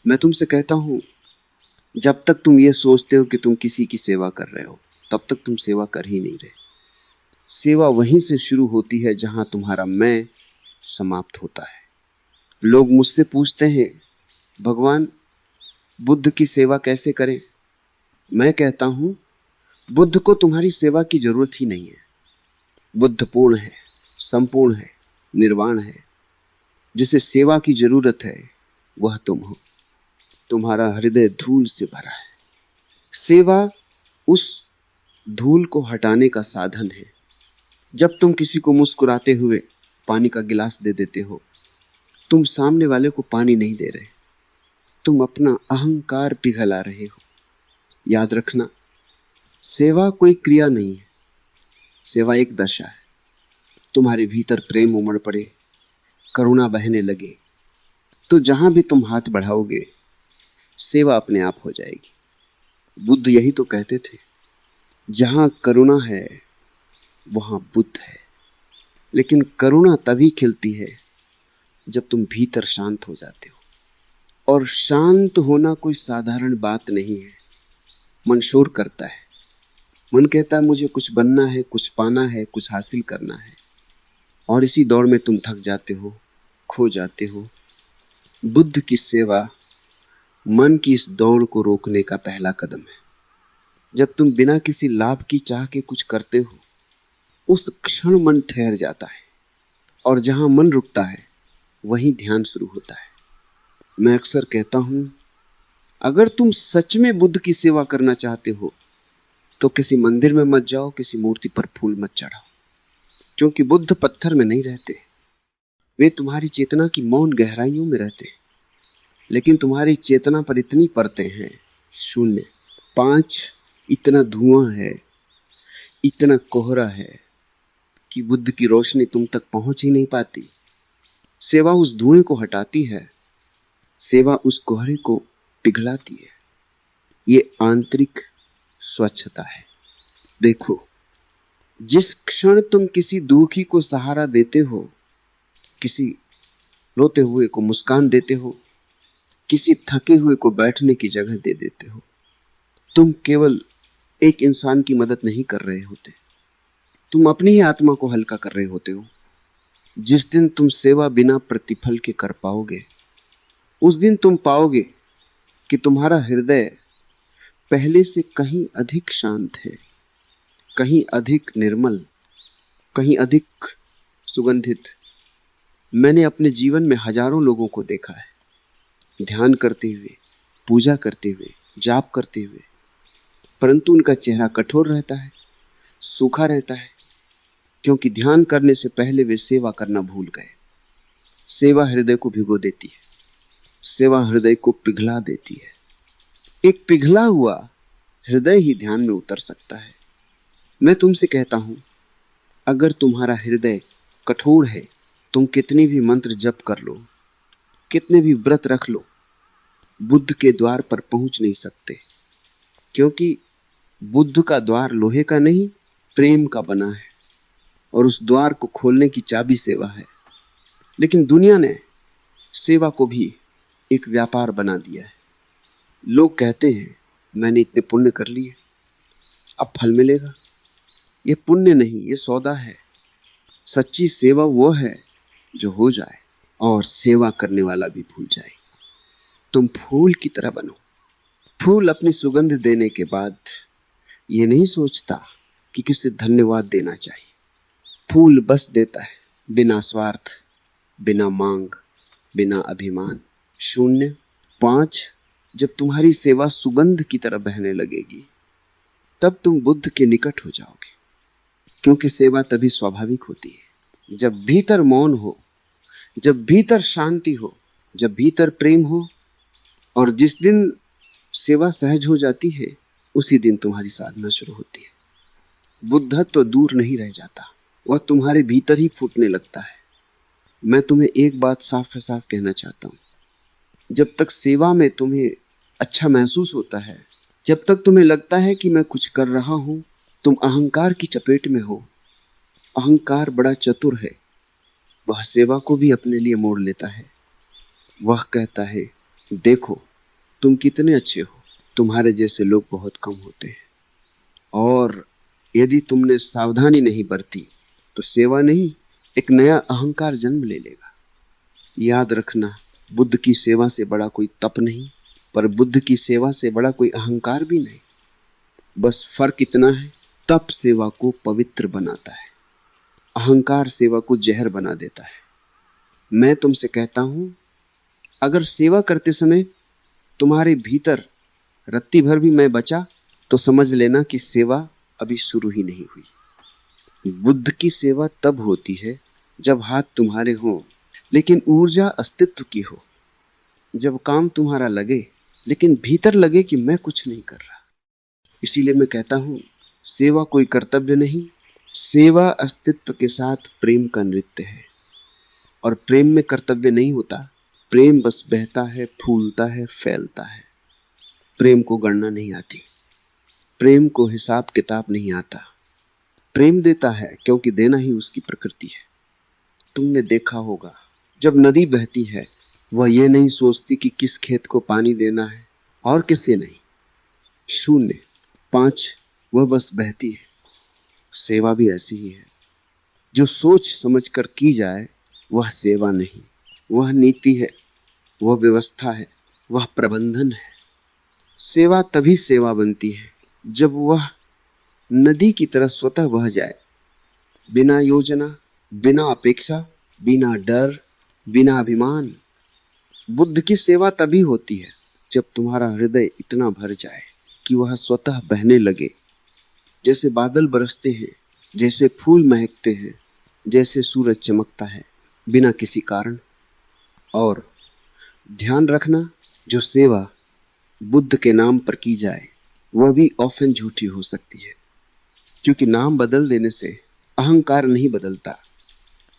मैं तुमसे कहता हूं, जब तक तुम ये सोचते हो कि तुम किसी की सेवा कर रहे हो, तब तक तुम सेवा कर ही नहीं रहे। सेवा वहीं से शुरू होती है जहां तुम्हारा मैं समाप्त होता है। लोग मुझसे पूछते हैं, भगवान बुद्ध की सेवा कैसे करें? मैं कहता हूं, बुद्ध को तुम्हारी सेवा की जरूरत ही नहीं है। बुद्ध पूर्ण है, संपूर्ण है, निर्वाण है। जिसे सेवा की जरूरत है वह तुम हो। तुम्हारा हृदय धूल से भरा है। सेवा उस धूल को हटाने का साधन है। जब तुम किसी को मुस्कुराते हुए पानी का गिलास दे देते हो, तुम सामने वाले को पानी नहीं दे रहे, तुम अपना अहंकार पिघला रहे हो। याद रखना, सेवा कोई क्रिया नहीं है, सेवा एक दशा है। तुम्हारे भीतर प्रेम उमड़ पड़े, करुणा बहने लगे, तो जहां भी तुम हाथ बढ़ाओगे सेवा अपने आप हो जाएगी। बुद्ध यही तो कहते थे, जहां करुणा है वहां बुद्ध है। लेकिन करुणा तभी खिलती है जब तुम भीतर शांत हो जाते हो। और शांत होना कोई साधारण बात नहीं है। मन शोर करता है, मन कहता है मुझे कुछ बनना है, कुछ पाना है, कुछ हासिल करना है। और इसी दौड़ में तुम थक जाते हो, खो जाते हो। बुद्ध की सेवा मन की इस दौड़ को रोकने का पहला कदम है। जब तुम बिना किसी लाभ की चाह के कुछ करते हो, उस क्षण मन ठहर जाता है, और जहां मन रुकता है वहीं ध्यान शुरू होता है। मैं अक्सर कहता हूं, अगर तुम सच में बुद्ध की सेवा करना चाहते हो तो किसी मंदिर में मत जाओ, किसी मूर्ति पर फूल मत चढ़ाओ, क्योंकि बुद्ध पत्थर में नहीं रहते। वे तुम्हारी चेतना की मौन गहराइयों में रहते हैं। लेकिन तुम्हारी चेतना पर इतनी परतें हैं, 0, 5, इतना धुआं है, इतना कोहरा है कि बुद्ध की रोशनी तुम तक पहुंच ही नहीं पाती। सेवा उस धुएं को हटाती है, सेवा उस कोहरे को पिघलाती है। ये आंतरिक स्वच्छता है। देखो, जिस क्षण तुम किसी दुखी को सहारा देते हो, किसी रोते हुए को मुस्कान देते हो, किसी थके हुए को बैठने की जगह दे देते हो, तुम केवल एक इंसान की मदद नहीं कर रहे होते, तुम अपनी ही आत्मा को हल्का कर रहे होते हो। जिस दिन तुम सेवा बिना प्रतिफल के कर पाओगे, उस दिन तुम पाओगे कि तुम्हारा हृदय पहले से कहीं अधिक शांत है, कहीं अधिक निर्मल, कहीं अधिक सुगंधित। मैंने अपने जीवन में हजारों लोगों को देखा है, ध्यान करते हुए, पूजा करते हुए, जाप करते हुए, परंतु उनका चेहरा कठोर रहता है, सूखा रहता है, क्योंकि ध्यान करने से पहले वे सेवा करना भूल गए। सेवा हृदय को भिगो देती है, सेवा हृदय को पिघला देती है। एक पिघला हुआ हृदय ही ध्यान में उतर सकता है। मैं तुमसे कहता हूं, अगर तुम्हारा हृदय कठोर है, तुम कितनी भी मंत्र जप कर लो, कितने भी व्रत रख लो, बुद्ध के द्वार पर पहुंच नहीं सकते। क्योंकि बुद्ध का द्वार लोहे का नहीं, प्रेम का बना है, और उस द्वार को खोलने की चाबी सेवा है। लेकिन दुनिया ने सेवा को भी एक व्यापार बना दिया है। लोग कहते हैं, मैंने इतने पुण्य कर लिए, अब फल मिलेगा। ये पुण्य नहीं, ये सौदा है। सच्ची सेवा वो है जो हो जाए और सेवा करने वाला भी भूल जाए। तुम फूल की तरह बनो। फूल अपनी सुगंध देने के बाद ये नहीं सोचता कि किसे धन्यवाद देना चाहिए। फूल बस देता है, बिना स्वार्थ, बिना मांग, बिना अभिमान। 0, 5, जब तुम्हारी सेवा सुगंध की तरह बहने लगेगी, तब तुम बुद्ध के निकट हो जाओगे। क्योंकि सेवा तभी स्वाभाविक होती है जब भीतर मौन हो, जब भीतर शांति हो, जब भीतर प्रेम हो। और जिस दिन सेवा सहज हो जाती है, उसी दिन तुम्हारी साधना शुरू होती है। बुद्धत्व तो दूर नहीं रह जाता, वह तुम्हारे भीतर ही फूटने लगता है। मैं तुम्हें एक बात साफ साफ कहना चाहता हूं, जब तक सेवा में तुम्हें अच्छा महसूस होता है, जब तक तुम्हें लगता है कि मैं कुछ कर रहा हूं, तुम अहंकार की चपेट में हो। अहंकार बड़ा चतुर है, वह सेवा को भी अपने लिए मोड़ लेता है। वह कहता है, देखो तुम कितने अच्छे हो, तुम्हारे जैसे लोग बहुत कम होते हैं। और यदि तुमने सावधानी नहीं बरती तो सेवा नहीं, एक नया अहंकार जन्म ले लेगा। याद रखना, बुद्ध की सेवा से बड़ा कोई तप नहीं, पर बुद्ध की सेवा से बड़ा कोई अहंकार भी नहीं। बस फर्क इतना है, तप सेवा को पवित्र बनाता है, अहंकार सेवा को जहर बना देता है। मैं तुमसे कहता हूं, अगर सेवा करते समय तुम्हारे भीतर रत्ती भर भी मैं बचा तो समझ लेना कि सेवा अभी शुरू ही नहीं हुई। बुद्ध की सेवा तब होती है जब हाथ तुम्हारे हों लेकिन ऊर्जा अस्तित्व की हो, जब काम तुम्हारा लगे लेकिन भीतर लगे कि मैं कुछ नहीं कर रहा। इसीलिए मैं कहता हूं, सेवा कोई कर्तव्य नहीं, सेवा अस्तित्व के साथ प्रेम का नृत्य है। और प्रेम में कर्तव्य नहीं होता, प्रेम बस बहता है, फूलता है, फैलता है। प्रेम को गणना नहीं आती, प्रेम को हिसाब किताब नहीं आता। प्रेम देता है क्योंकि देना ही उसकी प्रकृति है। तुमने देखा होगा, जब नदी बहती है वह ये नहीं सोचती कि किस खेत को पानी देना है और किसे नहीं। शून्य, 5, वह बस बहती है। सेवा भी ऐसी ही है, जो सोच समझकर की जाए वह सेवा नहीं, वह नीति है, वह व्यवस्था है, वह प्रबंधन है। सेवा तभी सेवा बनती है जब वह नदी की तरह स्वतः बह जाए, बिना योजना, बिना अपेक्षा, बिना डर, बिना अभिमान। बुद्ध की सेवा तभी होती है जब तुम्हारा हृदय इतना भर जाए कि वह स्वतः बहने लगे। जैसे बादल बरसते हैं, जैसे फूल महकते हैं, जैसे सूरज चमकता है बिना किसी कारण। और ध्यान रखना, जो सेवा बुद्ध के नाम पर की जाए वह भी ऑफन झूठी हो सकती है, क्योंकि नाम बदल देने से अहंकार नहीं बदलता।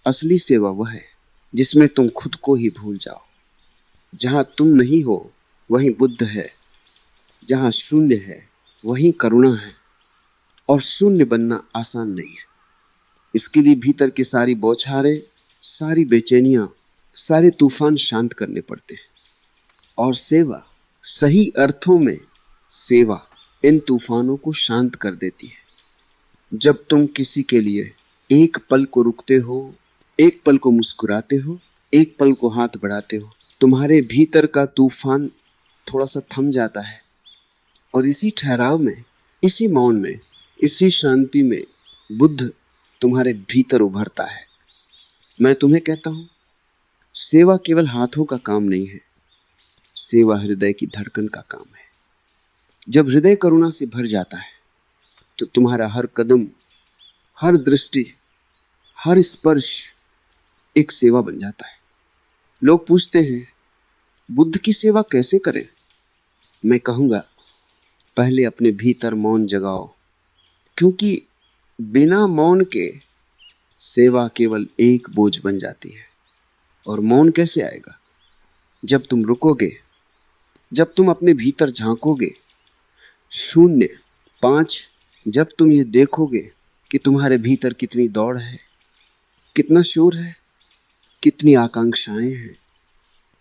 असली सेवा वह है जिसमें तुम खुद को ही भूल जाओ। जहां तुम नहीं हो वहीं बुद्ध है, जहां शून्य है वहीं करुणा है। और शून्य बनना आसान नहीं है, इसके लिए भीतर की सारी बौछारें, सारी बेचैनियां, सारे तूफान शांत करने पड़ते हैं। और सेवा, सही अर्थों में सेवा इन तूफानों को शांत कर देती है। जब तुम किसी के लिए एक पल को रुकते हो, एक पल को मुस्कुराते हो, एक पल को हाथ बढ़ाते हो, तुम्हारे भीतर का तूफान थोड़ा सा थम जाता है। और इसी ठहराव में, इसी मौन में, इसी शांति में बुद्ध तुम्हारे भीतर उभरता है। मैं तुम्हें कहता हूं, सेवा केवल हाथों का काम नहीं है, सेवा हृदय की धड़कन का काम है। जब हृदय करुणा से भर जाता है तो तुम्हारा हर कदम, हर दृष्टि, हर स्पर्श एक सेवा बन जाता है। लोग पूछते हैं, बुद्ध की सेवा कैसे करें? मैं कहूंगा, पहले अपने भीतर मौन जगाओ, क्योंकि बिना मौन के सेवा केवल एक बोझ बन जाती है। और मौन कैसे आएगा? जब तुम रुकोगे, जब तुम अपने भीतर झांकोगे। शून्य, 5, जब तुम ये देखोगे कि तुम्हारे भीतर कितनी दौड़ है, कितना शोर है, कितनी आकांक्षाएं हैं,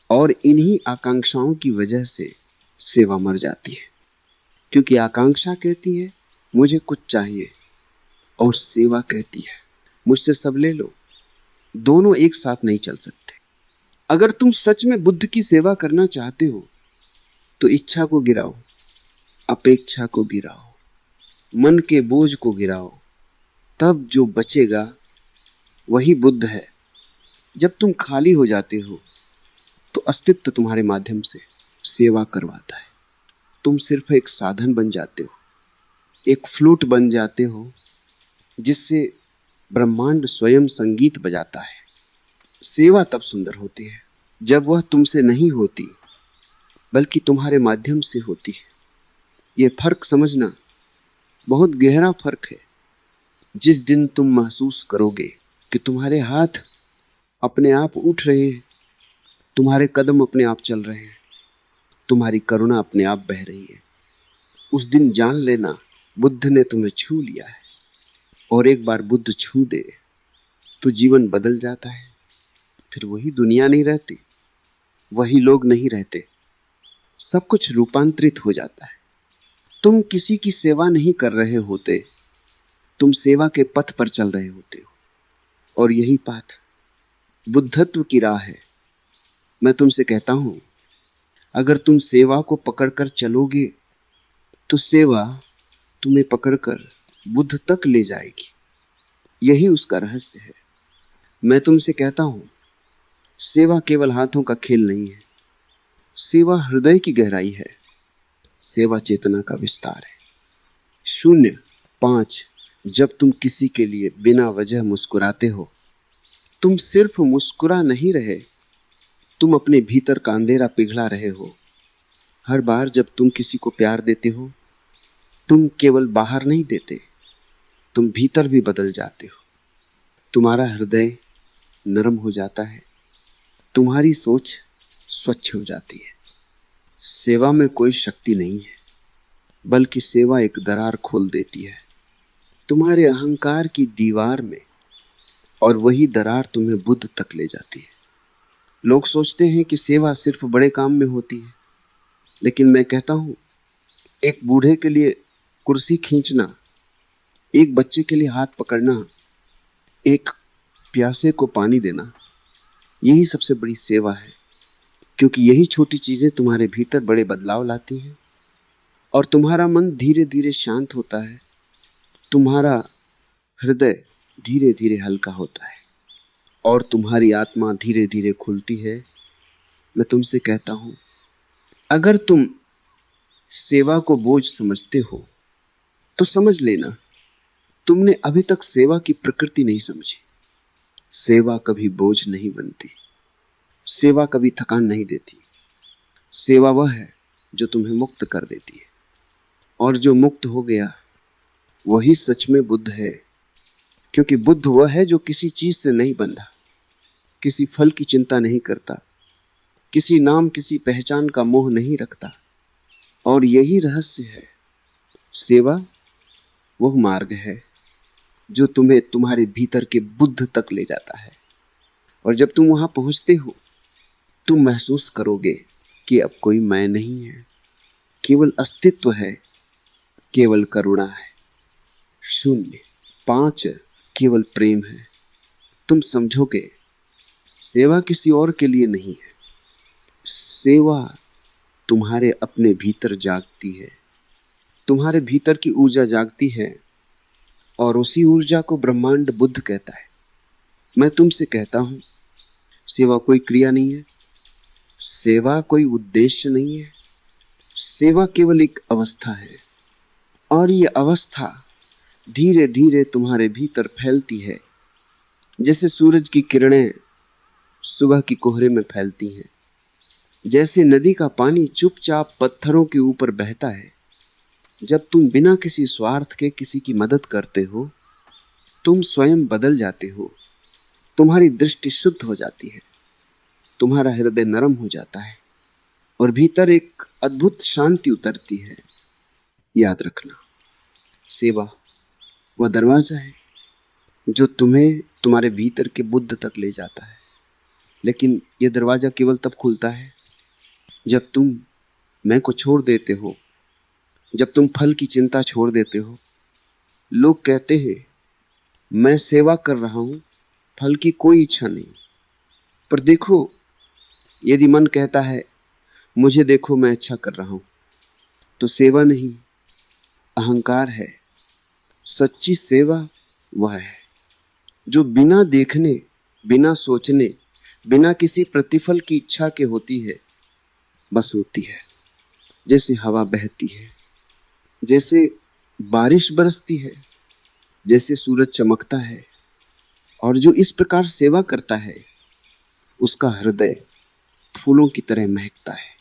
और इन्हीं आकांक्षाओं की वजह से सेवा मर जाती है। क्योंकि आकांक्षा कहती है मुझे कुछ चाहिए, और सेवा कहती है मुझसे सब ले लो। दोनों एक साथ नहीं चल सकते। अगर तुम सच में बुद्ध की सेवा करना चाहते हो तो इच्छा को गिराओ, अपेक्षा को गिराओ, मन के बोझ को गिराओ। तब जो बचेगा वही बुद्ध है। जब तुम खाली हो जाते हो तो अस्तित्व तुम्हारे माध्यम से सेवा करवाता है। तुम सिर्फ एक साधन बन जाते हो, एक फ्लूट बन जाते हो जिससे ब्रह्मांड स्वयं संगीत बजाता है। सेवा तब सुंदर होती है जब वह तुमसे नहीं होती बल्कि तुम्हारे माध्यम से होती है। यह फर्क समझना, बहुत गहरा फर्क है। जिस दिन तुम महसूस करोगे कि तुम्हारे हाथ अपने आप उठ रहे हैं, तुम्हारे कदम अपने आप चल रहे हैं, तुम्हारी करुणा अपने आप बह रही है, उस दिन जान लेना बुद्ध ने तुम्हें छू लिया है। और एक बार बुद्ध छू दे तो जीवन बदल जाता है। फिर वही दुनिया नहीं रहती, वही लोग नहीं रहते, सब कुछ रूपांतरित हो जाता है। तुम किसी की सेवा नहीं कर रहे होते, तुम सेवा के पथ पर चल रहे होते हो, और यही पथ बुद्धत्व की राह है। मैं तुमसे कहता हूं, अगर तुम सेवा को पकड़कर चलोगे तो सेवा तुम्हें पकड़कर बुद्ध तक ले जाएगी। यही उसका रहस्य है। मैं तुमसे कहता हूं, सेवा केवल हाथों का खेल नहीं है, सेवा हृदय की गहराई है, सेवा चेतना का विस्तार है। 05 जब तुम किसी के लिए बिना वजह मुस्कुराते हो, तुम सिर्फ मुस्कुरा नहीं रहे, तुम अपने भीतर का अंधेरा पिघला रहे हो। हर बार जब तुम किसी को प्यार देते हो, तुम केवल बाहर नहीं देते, तुम भीतर भी बदल जाते हो। तुम्हारा हृदय नरम हो जाता है, तुम्हारी सोच स्वच्छ हो जाती है। सेवा में कोई शक्ति नहीं है, बल्कि सेवा एक दरार खोल देती है तुम्हारे अहंकार की दीवार में, और वही दरार तुम्हें बुद्ध तक ले जाती है। लोग सोचते हैं कि सेवा सिर्फ बड़े काम में होती है, लेकिन मैं कहता हूं, एक बूढ़े के लिए कुर्सी खींचना, एक बच्चे के लिए हाथ पकड़ना, एक प्यासे को पानी देना, यही सबसे बड़ी सेवा है। क्योंकि यही छोटी चीजें तुम्हारे भीतर बड़े बदलाव लाती हैं, और तुम्हारा मन धीरे धीरे शांत होता है, तुम्हारा हृदय धीरे धीरे हल्का होता है, और तुम्हारी आत्मा धीरे धीरे खुलती है। मैं तुमसे कहता हूं, अगर तुम सेवा को बोझ समझते हो तो समझ लेना, तुमने अभी तक सेवा की प्रकृति नहीं समझी। सेवा कभी बोझ नहीं बनती, सेवा कभी थकान नहीं देती। सेवा वह है जो तुम्हें मुक्त कर देती है, और जो मुक्त हो गया वही सच में बुद्ध है। क्योंकि बुद्ध वह है जो किसी चीज से नहीं बंधा, किसी फल की चिंता नहीं करता, किसी नाम किसी पहचान का मोह नहीं रखता। और यही रहस्य है। सेवा वह मार्ग है जो तुम्हें तुम्हारे भीतर के बुद्ध तक ले जाता है, और जब तुम वहां पहुंचते हो, तुम महसूस करोगे कि अब कोई मैं नहीं है, केवल अस्तित्व है, केवल करुणा है। 05 केवल प्रेम है। तुम समझोगे सेवा किसी और के लिए नहीं है, सेवा तुम्हारे अपने भीतर जागती है, तुम्हारे भीतर की ऊर्जा जागती है, और उसी ऊर्जा को ब्रह्मांड बुद्ध कहता है। मैं तुमसे कहता हूं, सेवा कोई क्रिया नहीं है, सेवा कोई उद्देश्य नहीं है, सेवा केवल एक अवस्था है, और ये अवस्था धीरे धीरे तुम्हारे भीतर फैलती है, जैसे सूरज की किरणें सुबह की कोहरे में फैलती हैं, जैसे नदी का पानी चुपचाप पत्थरों के ऊपर बहता है। जब तुम बिना किसी स्वार्थ के किसी की मदद करते हो, तुम स्वयं बदल जाते हो, तुम्हारी दृष्टि शुद्ध हो जाती है, तुम्हारा हृदय नरम हो जाता है, और भीतर एक अद्भुत शांति उतरती है। याद रखना, सेवा वह दरवाजा है जो तुम्हें तुम्हारे भीतर के बुद्ध तक ले जाता है। लेकिन यह दरवाजा केवल तब खुलता है जब तुम मैं को छोड़ देते हो, जब तुम फल की चिंता छोड़ देते हो। लोग कहते हैं मैं सेवा कर रहा हूं, फल की कोई इच्छा नहीं। पर देखो, यदि मन कहता है मुझे देखो मैं अच्छा कर रहा हूं, तो सेवा नहीं, अहंकार है। सच्ची सेवा वह है जो बिना देखने, बिना सोचने, बिना किसी प्रतिफल की इच्छा के होती है, बस होती है। जैसे हवा बहती है, जैसे बारिश बरसती है, जैसे सूरज चमकता है। और जो इस प्रकार सेवा करता है, उसका हृदय फूलों की तरह महकता है,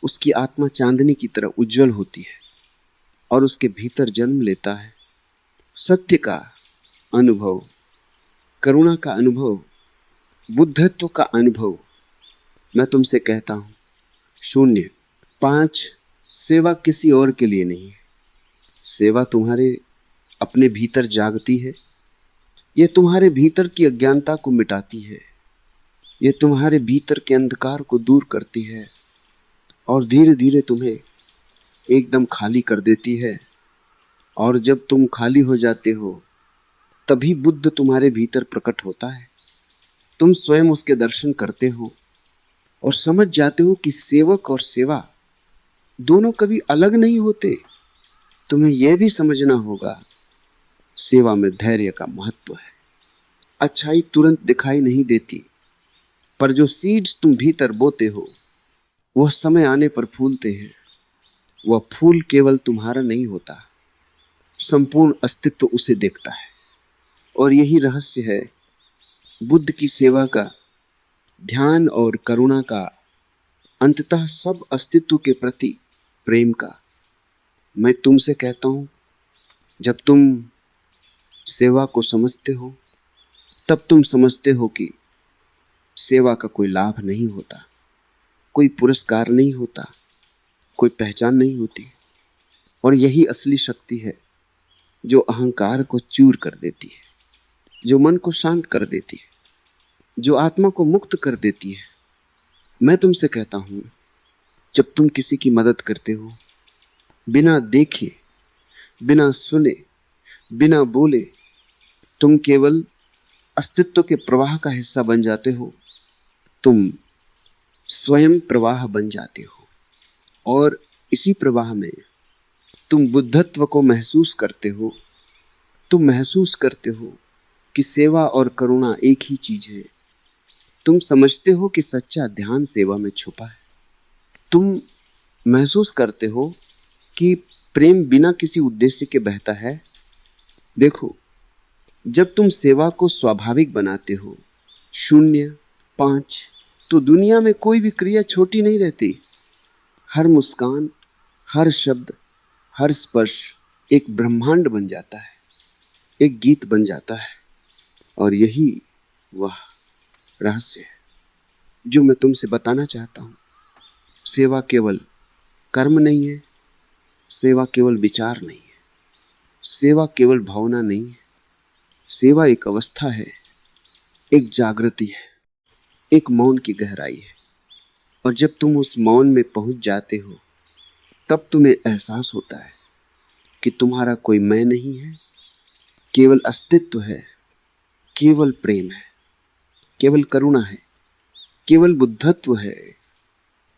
उसकी आत्मा चांदनी की तरह उज्जवल होती है, और उसके भीतर जन्म लेता है सत्य का अनुभव, करुणा का अनुभव, बुद्धत्व का अनुभव। मैं तुमसे कहता हूं, 05 सेवा किसी और के लिए नहीं है। सेवा तुम्हारे अपने भीतर जागती है, यह तुम्हारे भीतर की अज्ञानता को मिटाती है, यह तुम्हारे भीतर के अंधकार को दूर करती है, और धीरे धीरे तुम्हें एकदम खाली कर देती है। और जब तुम खाली हो जाते हो तभी बुद्ध तुम्हारे भीतर प्रकट होता है। तुम स्वयं उसके दर्शन करते हो और समझ जाते हो कि सेवक और सेवा दोनों कभी अलग नहीं होते। तुम्हें यह भी समझना होगा, सेवा में धैर्य का महत्व है। अच्छाई तुरंत दिखाई नहीं देती, पर जो सीड्स तुम भीतर बोते हो वह समय आने पर फूलते हैं। वह फूल केवल तुम्हारा नहीं होता, संपूर्ण अस्तित्व उसे देखता है। और यही रहस्य है बुद्ध की सेवा का, ध्यान और करुणा का, अंततः सब अस्तित्व के प्रति प्रेम का। मैं तुमसे कहता हूं, जब तुम सेवा को समझते हो तब तुम समझते हो कि सेवा का कोई लाभ नहीं होता, कोई पुरस्कार नहीं होता, कोई पहचान नहीं होती। और यही असली शक्ति है जो अहंकार को चूर कर देती है, जो मन को शांत कर देती है, जो आत्मा को मुक्त कर देती है। मैं तुमसे कहता हूं, जब तुम किसी की मदद करते हो, बिना देखे, बिना सुने, बिना बोले, तुम केवल अस्तित्व के प्रवाह का हिस्सा बन जाते हो। तुम स्वयं प्रवाह बन जाते हो और इसी प्रवाह में तुम बुद्धत्व को महसूस करते हो। तुम महसूस करते हो कि सेवा और करुणा एक ही चीज है। तुम समझते हो कि सच्चा ध्यान सेवा में छुपा है। तुम महसूस करते हो कि प्रेम बिना किसी उद्देश्य के बहता है। देखो, जब तुम सेवा को स्वाभाविक बनाते हो, 0, 5, तो दुनिया में कोई भी क्रिया छोटी नहीं रहती। हर मुस्कान, हर शब्द, हर स्पर्श एक ब्रह्मांड बन जाता है, एक गीत बन जाता है। और यही वह रहस्य है जो मैं तुमसे बताना चाहता हूं। सेवा केवल कर्म नहीं है, सेवा केवल विचार नहीं है, सेवा केवल भावना नहीं है। सेवा एक अवस्था है, एक जागृति है, एक मौन की गहराई है। और जब तुम उस मौन में पहुंच जाते हो तब तुम्हें एहसास होता है कि तुम्हारा कोई मैं नहीं है, केवल अस्तित्व है, केवल प्रेम है, केवल करुणा है, केवल बुद्धत्व है।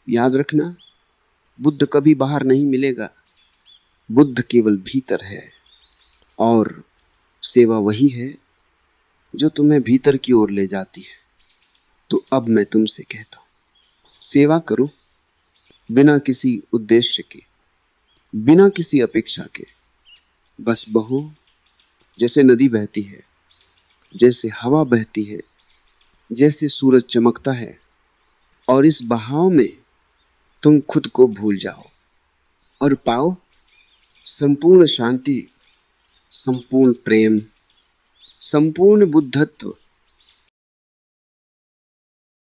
याद रखना, बुद्ध कभी बाहर नहीं मिलेगा, बुद्ध केवल भीतर है। और सेवा वही है जो तुम्हें भीतर की ओर ले जाती है। तो अब मैं तुमसे कहता हूं, सेवा करो बिना किसी उद्देश्य के, बिना किसी अपेक्षा के। बस बहो, जैसे नदी बहती है, जैसे हवा बहती है, जैसे सूरज चमकता है। और इस बहाव में तुम खुद को भूल जाओ और पाओ संपूर्ण शांति, संपूर्ण प्रेम, संपूर्ण बुद्धत्व,